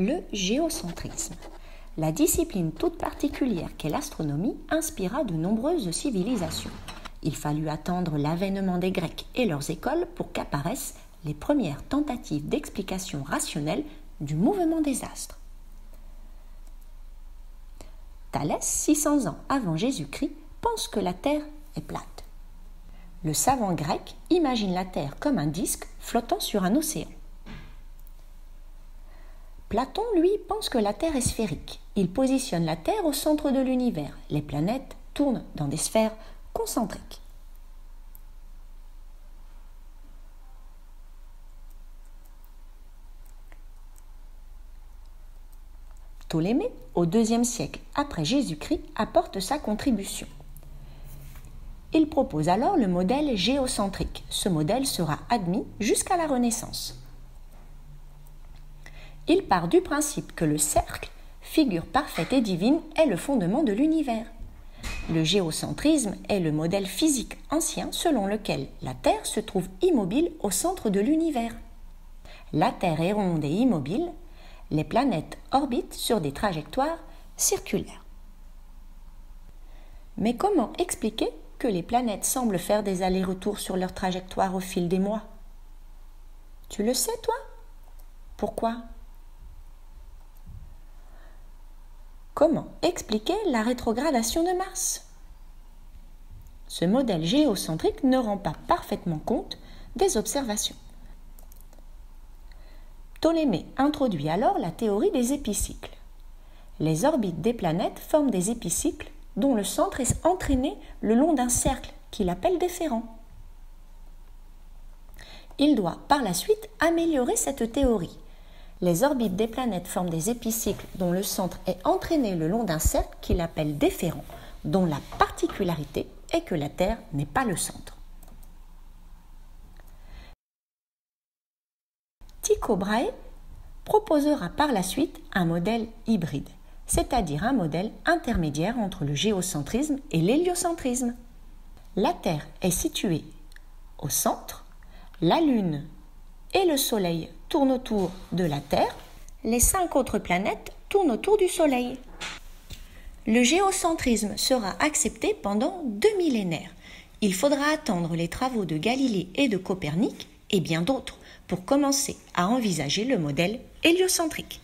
Le géocentrisme. La discipline toute particulière qu'est l'astronomie inspira de nombreuses civilisations. Il fallut attendre l'avènement des Grecs et leurs écoles pour qu'apparaissent les premières tentatives d'explication rationnelle du mouvement des astres. Thalès, 600 ans avant Jésus-Christ, pense que la Terre est plate. Le savant grec imagine la Terre comme un disque flottant sur un océan. Platon, lui, pense que la Terre est sphérique. Il positionne la Terre au centre de l'univers. Les planètes tournent dans des sphères concentriques. Ptolémée, au IIe siècle après Jésus-Christ, apporte sa contribution. Il propose alors le modèle géocentrique. Ce modèle sera admis jusqu'à la Renaissance. Il part du principe que le cercle, figure parfaite et divine, est le fondement de l'univers. Le géocentrisme est le modèle physique ancien selon lequel la Terre se trouve immobile au centre de l'univers. La Terre est ronde et immobile, les planètes orbitent sur des trajectoires circulaires. Mais comment expliquer que les planètes semblent faire des allers-retours sur leur trajectoire au fil des mois? Tu le sais, toi? Pourquoi? Comment expliquer la rétrogradation de Mars? Ce modèle géocentrique ne rend pas parfaitement compte des observations. Ptolémée introduit alors la théorie des épicycles. Les orbites des planètes forment des épicycles dont le centre est entraîné le long d'un cercle qu'il appelle déférent. Il doit par la suite améliorer cette théorie. Les orbites des planètes forment des épicycles dont le centre est entraîné le long d'un cercle qu'il appelle déférent, dont la particularité est que la Terre n'est pas le centre. Tycho Brahe proposera par la suite un modèle hybride, c'est-à-dire un modèle intermédiaire entre le géocentrisme et l'héliocentrisme. La Terre est située au centre, la Lune et le Soleil tournent autour de la Terre, les 5 autres planètes tournent autour du Soleil. Le géocentrisme sera accepté pendant 2 millénaires. Il faudra attendre les travaux de Galilée et de Copernic et bien d'autres pour commencer à envisager le modèle héliocentrique.